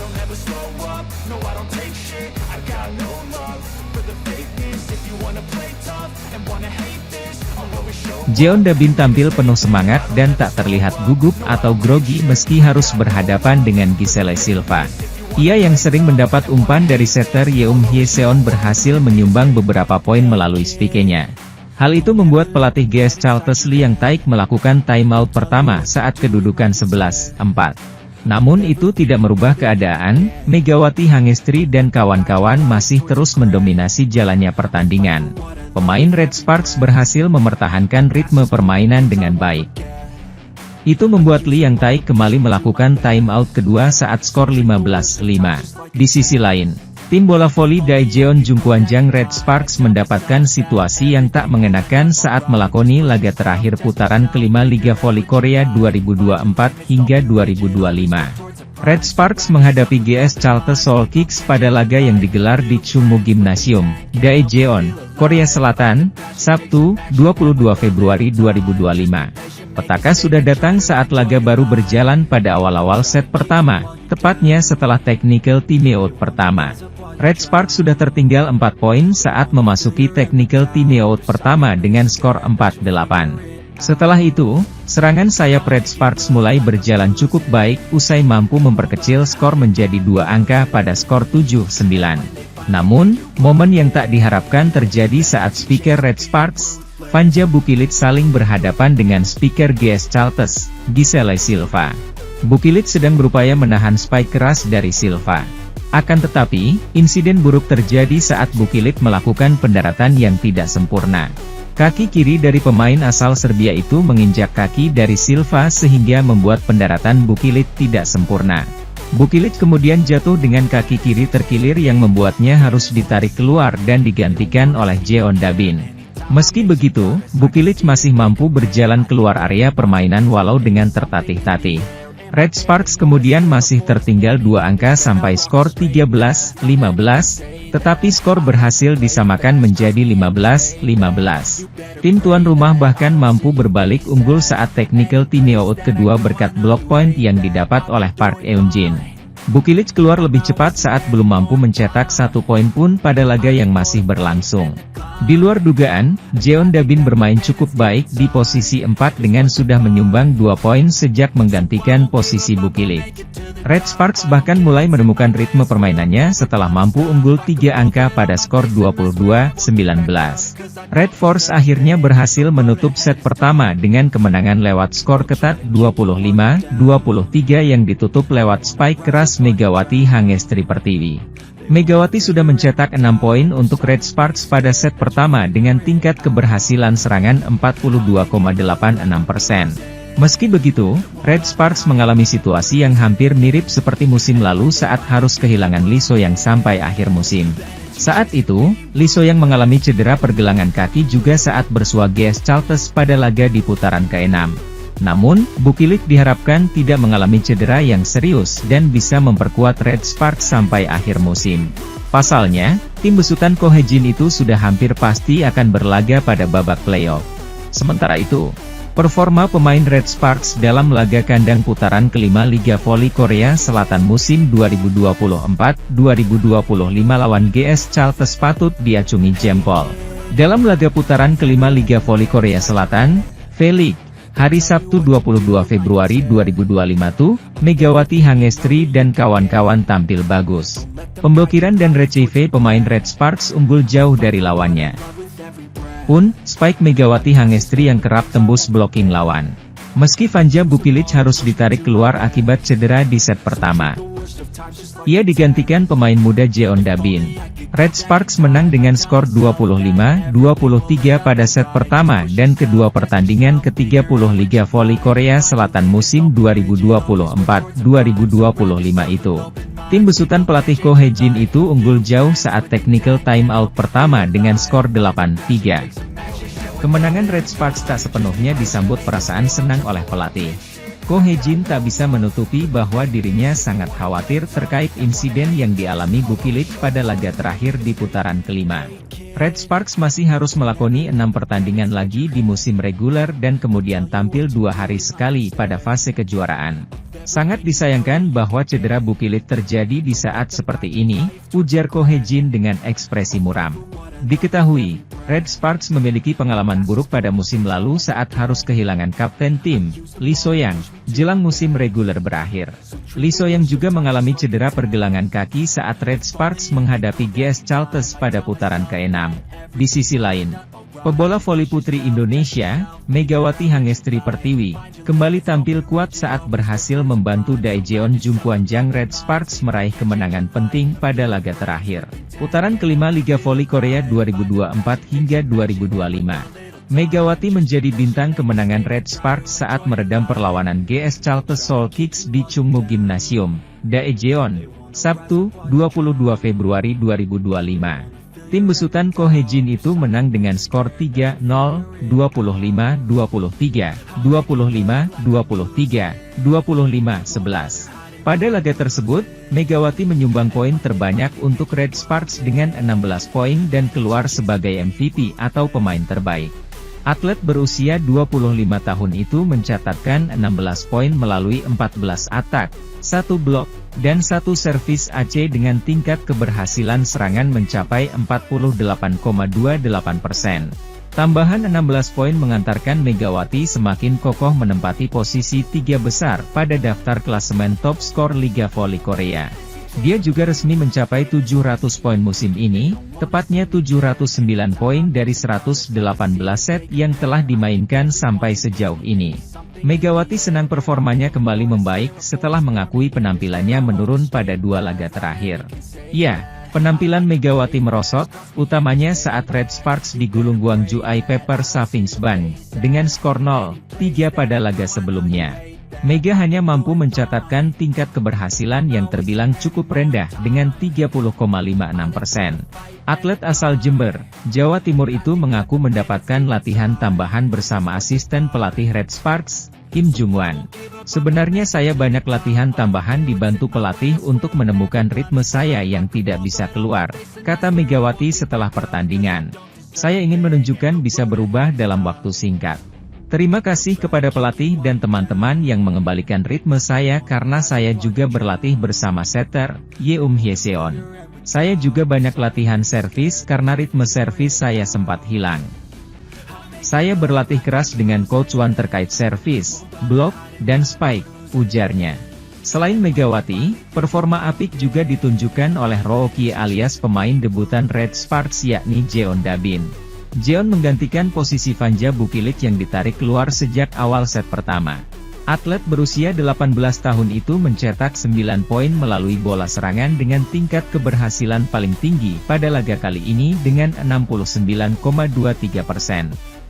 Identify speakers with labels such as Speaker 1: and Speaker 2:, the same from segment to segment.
Speaker 1: don't ever slow up, no I don't take shit, I got no love for the fakeness. If you wanna play tough and wanna hate this, I'll always show.
Speaker 2: Jeon Dabin tampil penuh semangat dan tak terlihat gugup atau grogi meski harus berhadapan dengan Giselle Silva. Ia yang sering mendapat umpan dari setter Yeon Hye-seon berhasil menyumbang beberapa poin melalui spikenya. Hal itu membuat pelatih GS Chalters Lee Yang Taik melakukan timeout pertama saat kedudukan 11-4. Namun itu tidak merubah keadaan, Megawati Hangestri dan kawan-kawan masih terus mendominasi jalannya pertandingan. Pemain Red Sparks berhasil mempertahankan ritme permainan dengan baik. Itu membuat Lee Yang Taik kembali melakukan timeout kedua saat skor 15-5. Di sisi lain, tim bola voli Daejeon Jungkwanjang Red Sparks mendapatkan situasi yang tak mengenakan saat melakoni laga terakhir putaran kelima Liga Voli Korea 2024 hingga 2025. Red Sparks menghadapi GS Chalters Seoul Kicks pada laga yang digelar di Chungmu Gymnasium, Daejeon, Korea Selatan, Sabtu, 22 Februari 2025. Petaka sudah datang saat laga baru berjalan pada awal-awal set pertama, tepatnya setelah technical timeout pertama. Red Sparks sudah tertinggal 4 poin saat memasuki technical timeout pertama dengan skor 4-8. Setelah itu, serangan sayap Red Sparks mulai berjalan cukup baik usai mampu memperkecil skor menjadi 2 angka pada skor 7-9. Namun, momen yang tak diharapkan terjadi saat speaker Red Sparks, Vanja Bukilit saling berhadapan dengan speaker GS Chalters, Giselle Silva. Bukilit sedang berupaya menahan spike keras dari Silva. Akan tetapi, insiden buruk terjadi saat Bukilit melakukan pendaratan yang tidak sempurna. Kaki kiri dari pemain asal Serbia itu menginjak kaki dari Silva sehingga membuat pendaratan Bukilit tidak sempurna. Bukilit kemudian jatuh dengan kaki kiri terkilir yang membuatnya harus ditarik keluar dan digantikan oleh Jeon Dabin. Meski begitu, Bukilit masih mampu berjalan keluar area permainan walau dengan tertatih-tatih. Red Sparks kemudian masih tertinggal 2 angka sampai skor 13-15, tetapi skor berhasil disamakan menjadi 15-15. Tim tuan rumah bahkan mampu berbalik unggul saat technical timeout kedua berkat block point yang didapat oleh Park Eun-jin. Bukilit keluar lebih cepat saat belum mampu mencetak 1 poin pun pada laga yang masih berlangsung. Di luar dugaan, Jeon Dabin bermain cukup baik di posisi 4 dengan sudah menyumbang 2 poin sejak menggantikan posisi Bukilit. Red Sparks bahkan mulai menemukan ritme permainannya setelah mampu unggul 3 angka pada skor 22-19. Red Force akhirnya berhasil menutup set pertama dengan kemenangan lewat skor ketat 25-23 yang ditutup lewat spike keras Megawati Hangestri Pertiwi. Megawati sudah mencetak 6 poin untuk Red Sparks pada set pertama dengan tingkat keberhasilan serangan 42,86%. Meski begitu, Red Sparks mengalami situasi yang hampir mirip seperti musim lalu saat harus kehilangan Lee So-yang sampai akhir musim. Saat itu, Lee So-yang mengalami cedera pergelangan kaki juga saat bersua GS Chalters pada laga di putaran ke-6. Namun, Bukilit diharapkan tidak mengalami cedera yang serius dan bisa memperkuat Red Sparks sampai akhir musim. Pasalnya, tim besutan Ko Hae-jin itu sudah hampir pasti akan berlaga pada babak playoff. Sementara itu, performa pemain Red Sparks dalam laga kandang putaran kelima Liga Voli Korea Selatan musim 2024-2025 lawan GS Chalters patut diacungi jempol. Dalam laga putaran kelima Liga Voli Korea Selatan, V-League, hari Sabtu 22 Februari 2025 Megawati Hangestri dan kawan-kawan tampil bagus. Pemblokiran dan receive pemain Red Sparks unggul jauh dari lawannya. Pun, spike Megawati Hangestri yang kerap tembus blocking lawan. Meski Vanja Bukilit harus ditarik keluar akibat cedera di set pertama. Ia digantikan pemain muda Jeon Dabin. Red Sparks menang dengan skor 25-23 pada set pertama dan kedua pertandingan ke-30 Liga Voli Korea Selatan musim 2024-2025 itu. Tim besutan pelatih Ko Hae-jin itu unggul jauh saat technical timeout pertama dengan skor 8-3. Kemenangan Red Sparks tak sepenuhnya disambut perasaan senang oleh pelatih. Ko Hye-jin tak bisa menutupi bahwa dirinya sangat khawatir terkait insiden yang dialami Bukilid pada laga terakhir di putaran kelima. Red Sparks masih harus melakoni 6 pertandingan lagi di musim reguler dan kemudian tampil 2 hari sekali pada fase kejuaraan. Sangat disayangkan bahwa cedera Bukilid terjadi di saat seperti ini, ujar Ko Hye-jin dengan ekspresi muram. Diketahui, Red Sparks memiliki pengalaman buruk pada musim lalu saat harus kehilangan kapten tim, Lee So-young, jelang musim reguler berakhir. Lee So-young juga mengalami cedera pergelangan kaki saat Red Sparks menghadapi GS Charlton pada putaran ke-6. Di sisi lain, pebola voli putri Indonesia, Megawati Hangestri Pertiwi, kembali tampil kuat saat berhasil membantu Daejeon Jungkwanjang Red Sparks meraih kemenangan penting pada laga terakhir. Putaran kelima Liga Voli Korea 2024 hingga 2025. Megawati menjadi bintang kemenangan Red Sparks saat meredam perlawanan GS Charlton Seoul Kicks di Chungmu Gymnasium, Daejeon, Sabtu, 22 Februari 2025. Tim besutan Ko Hye-jin itu menang dengan skor 3-0, 25-23, 25-23, 25-11. Pada laga tersebut, Megawati menyumbang poin terbanyak untuk Red Sparks dengan 16 poin dan keluar sebagai MVP atau pemain terbaik. Atlet berusia 25 tahun itu mencatatkan 16 poin melalui 14 atak, 1 blok, dan 1 servis AC dengan tingkat keberhasilan serangan mencapai 48,28%. Tambahan 16 poin mengantarkan Megawati semakin kokoh menempati posisi 3 besar pada daftar klasemen top skor Liga Voli Korea. Dia juga resmi mencapai 700 poin musim ini, tepatnya 709 poin dari 118 set yang telah dimainkan sampai sejauh ini. Megawati senang performanya kembali membaik setelah mengakui penampilannya menurun pada 2 laga terakhir. Ya, penampilan Megawati merosot, utamanya saat Red Sparks digulung Gwangju I Pepper Savings Bank, dengan skor 0-3 pada laga sebelumnya. Mega hanya mampu mencatatkan tingkat keberhasilan yang terbilang cukup rendah dengan 30,56%. Atlet asal Jember, Jawa Timur itu mengaku mendapatkan latihan tambahan bersama asisten pelatih Red Sparks, Kim Jung-wan. Sebenarnya saya banyak latihan tambahan dibantu pelatih untuk menemukan ritme saya yang tidak bisa keluar, kata Megawati setelah pertandingan. Saya ingin menunjukkan bisa berubah dalam waktu singkat. Terima kasih kepada pelatih dan teman-teman yang mengembalikan ritme saya karena saya juga berlatih bersama setter, Yeum Hye-seon. Saya juga banyak latihan servis karena ritme servis saya sempat hilang. Saya berlatih keras dengan Coach Wan terkait servis, blok, dan spike, ujarnya. Selain Megawati, performa apik juga ditunjukkan oleh Rookie alias pemain debutan Red Sparks yakni Jeon Da-bin. Jeon menggantikan posisi Vanja Bukilid yang ditarik keluar sejak awal set pertama. Atlet berusia 18 tahun itu mencetak 9 poin melalui bola serangan dengan tingkat keberhasilan paling tinggi pada laga kali ini dengan 69,23%.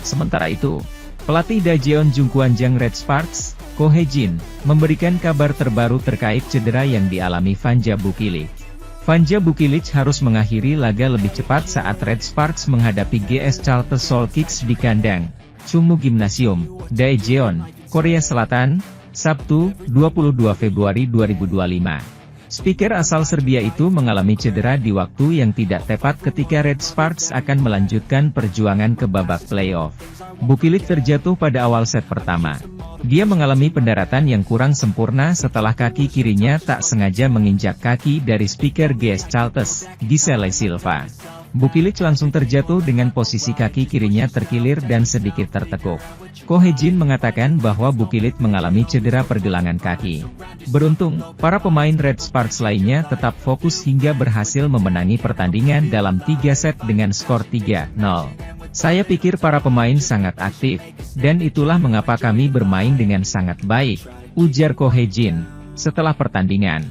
Speaker 2: Sementara itu, pelatih Daejeon Jungkwanjang Red Sparks, Ko Hye-jin, memberikan kabar terbaru terkait cedera yang dialami Vanja Bukilid. Vanja Bukilid harus mengakhiri laga lebih cepat saat Red Sparks menghadapi GS Charlton Seoul Kicks di kandang Chungmu Gymnasium, Daejeon, Korea Selatan, Sabtu, 22 Februari 2025. Speaker asal Serbia itu mengalami cedera di waktu yang tidak tepat ketika Red Sparks akan melanjutkan perjuangan ke babak playoff. Bukilid terjatuh pada awal set pertama. Dia mengalami pendaratan yang kurang sempurna setelah kaki kirinya tak sengaja menginjak kaki dari speaker GS Charlton, Giselle Silva. Bukilid langsung terjatuh dengan posisi kaki kirinya terkilir dan sedikit tertekuk. Ko Hye-jin mengatakan bahwa Bukilid mengalami cedera pergelangan kaki. Beruntung, para pemain Red Sparks lainnya tetap fokus hingga berhasil memenangi pertandingan dalam 3 set dengan skor 3-0. Saya pikir para pemain sangat aktif, dan itulah mengapa kami bermain dengan sangat baik, ujar Ko Hye-jin, setelah pertandingan.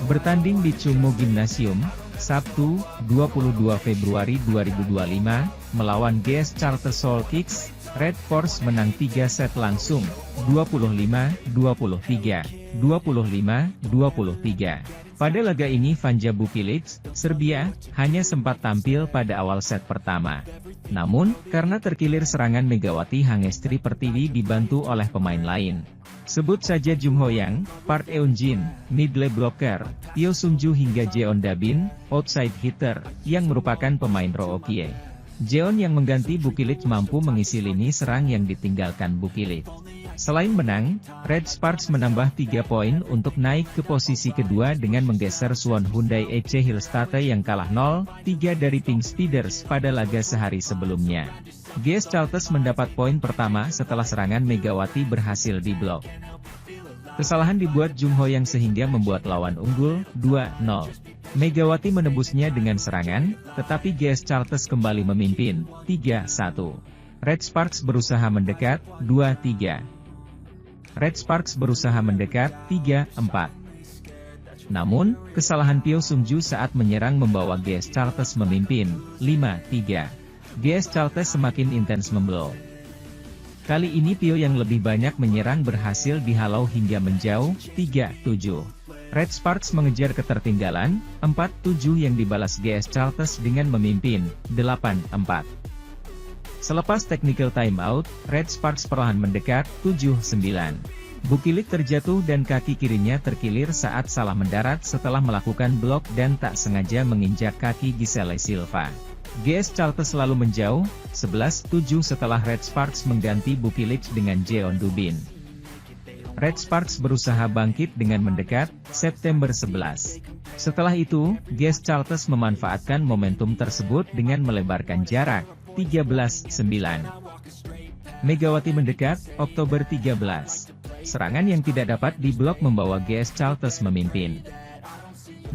Speaker 2: Bertanding di Chungmu Gymnasium, Sabtu, 22 Februari 2025, melawan GS Charlton Seoul Kicks, Red Force menang 3 set langsung, 25-23, 25-23. Pada laga ini Vanja Bukilid, Serbia, hanya sempat tampil pada awal set pertama. Namun, karena terkilir serangan Megawati Hangestri Pertiwi dibantu oleh pemain lain, Sebut saja Jung Ho Yang, Park Eun-jin, middle blocker, Pyo Sung-ju hingga Jeon Da-bin, outside hitter, yang merupakan pemain Rookie. Jeon yang mengganti Bukilit mampu mengisi lini serang yang ditinggalkan Bukilit. Selain menang, Red Sparks menambah 3 poin untuk naik ke posisi kedua dengan menggeser Suwon Hyundai EC Hillstate yang kalah 0-3 dari Pink Speeders pada laga sehari sebelumnya. GS Chalters mendapat poin pertama setelah serangan Megawati berhasil diblok. Kesalahan dibuat Jung Ho Yang sehingga membuat lawan unggul 2-0. Megawati menebusnya dengan serangan, tetapi GS Chalters kembali memimpin 3-1. Red Sparks berusaha mendekat 2-3. Red Sparks berusaha mendekat 3-4. Namun, kesalahan Pyo Sung-ju saat menyerang membawa GS Chalters memimpin 5-3. GS Chalters semakin intens memblow. Kali ini Pyo yang lebih banyak menyerang berhasil dihalau hingga menjauh 3-7. Red Sparks mengejar ketertinggalan 4-7 yang dibalas GS Chalters dengan memimpin 8-4. Selepas technical timeout, Red Sparks perlahan mendekat 7-9. Bukilit terjatuh dan kaki kirinya terkilir saat salah mendarat setelah melakukan blok dan tak sengaja menginjak kaki Giselle Silva. GS Chalters selalu menjauh 11-7 setelah Red Sparks mengganti Bukilit dengan Jeon Da-bin. Red Sparks berusaha bangkit dengan mendekat September 11. Setelah itu, GS Chalters memanfaatkan momentum tersebut dengan melebarkan jarak 13-9. Megawati mendekat Oktober 13. Serangan yang tidak dapat diblok membawa GS Chalters memimpin.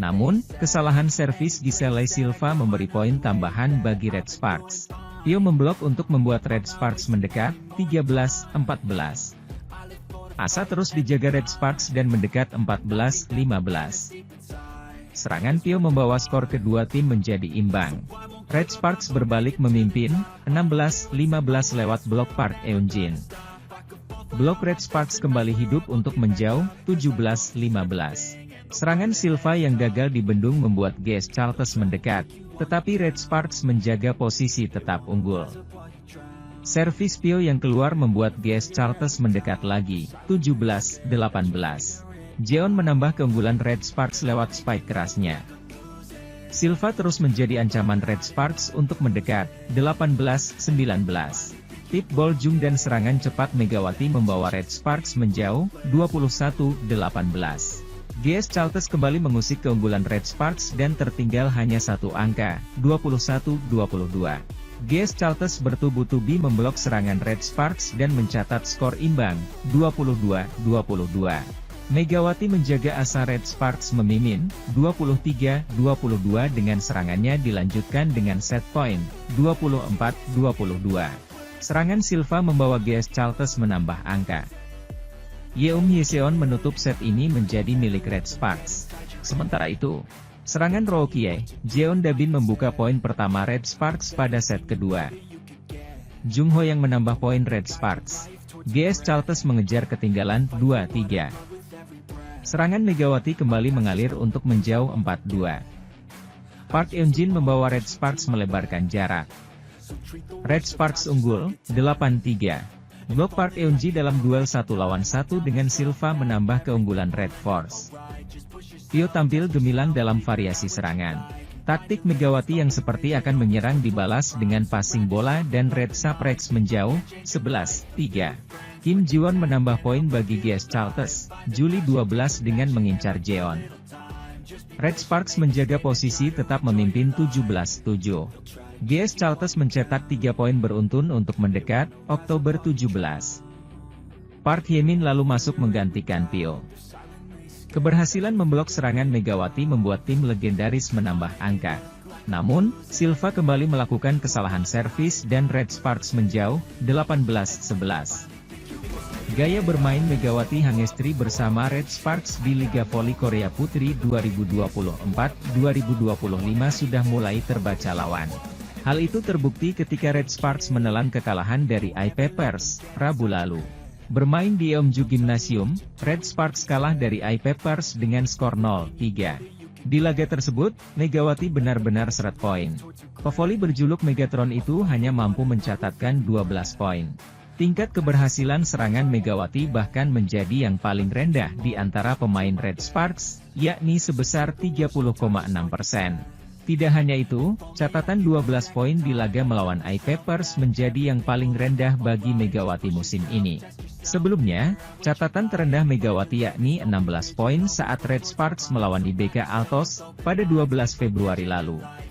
Speaker 2: Namun, kesalahan servis Giselle Silva memberi poin tambahan bagi Red Sparks. Pyo memblok untuk membuat Red Sparks mendekat 13-14. Asa terus dijaga Red Sparks dan mendekat 14-15. Serangan Pyo membawa skor kedua tim menjadi imbang. Red Sparks berbalik memimpin 16-15 lewat blok Park Eun-jin. Blok Red Sparks kembali hidup untuk menjauh 17-15. Serangan Silva yang gagal dibendung membuat GS Chalters mendekat, tetapi Red Sparks menjaga posisi tetap unggul. Servis Pyo yang keluar membuat GS Chalters mendekat lagi 17-18. Jeon menambah keunggulan Red Sparks lewat spike kerasnya. Silva terus menjadi ancaman Red Sparks untuk mendekat 18-19. Tip ball Jung dan serangan cepat Megawati membawa Red Sparks menjauh 21-18. GS Chalters kembali mengusik keunggulan Red Sparks dan tertinggal hanya satu angka, 21-22. GS Chalters bertubi-tubi memblok serangan Red Sparks dan mencatat skor imbang, 22-22. Megawati menjaga asa Red Sparks memimpin, 23-22 dengan serangannya dilanjutkan dengan set point, 24-22. Serangan Silva membawa GS Chalters menambah angka. Yeom Hyeseon menutup set ini menjadi milik Red Sparks. Sementara itu, serangan Rookie, Jeon Da-bin membuka poin pertama Red Sparks pada set kedua. Jung Ho yang menambah poin Red Sparks. GS Chalters mengejar ketinggalan 2-3. Serangan Megawati kembali mengalir untuk menjauh 4-2. Park Eun-jin membawa Red Sparks melebarkan jarak. Red Sparks unggul, 8-3. Blok Park Eun-ji dalam duel 1 lawan 1 dengan Silva menambah keunggulan Red Force. Pyo tampil gemilang dalam variasi serangan. Taktik Megawati yang seperti akan menyerang dibalas dengan passing bola dan Red Sparks menjauh, 11-3. Kim Ji-won menambah poin bagi GS Chalters, Juli 12 dengan mengincar Jeon. Red Sparks menjaga posisi tetap memimpin 17-7. GS Chalters mencetak 3 poin beruntun untuk mendekat, Oktober 17. Park Hye-min lalu masuk menggantikan Pyo. Keberhasilan memblok serangan Megawati membuat tim legendaris menambah angka. Namun, Silva kembali melakukan kesalahan servis dan Red Sparks menjauh, 18-11. Gaya bermain Megawati Hangestri bersama Red Sparks di Liga Voli Korea Putri 2024-2025 sudah mulai terbaca lawan. Hal itu terbukti ketika Red Sparks menelan kekalahan dari I-Papers, Rabu lalu. Bermain di Yeomju Gymnasium, Red Sparks kalah dari I-Papers dengan skor 0-3. Di laga tersebut, Megawati benar-benar seret poin. Pevoli berjuluk Megatron itu hanya mampu mencatatkan 12 poin. Tingkat keberhasilan serangan Megawati bahkan menjadi yang paling rendah di antara pemain Red Sparks, yakni sebesar 30,6%. Tidak hanya itu, catatan 12 poin di laga melawan iPapers menjadi yang paling rendah bagi Megawati musim ini. Sebelumnya, catatan terendah Megawati yakni 16 poin saat Red Sparks melawan IBK Altos pada 12 Februari lalu.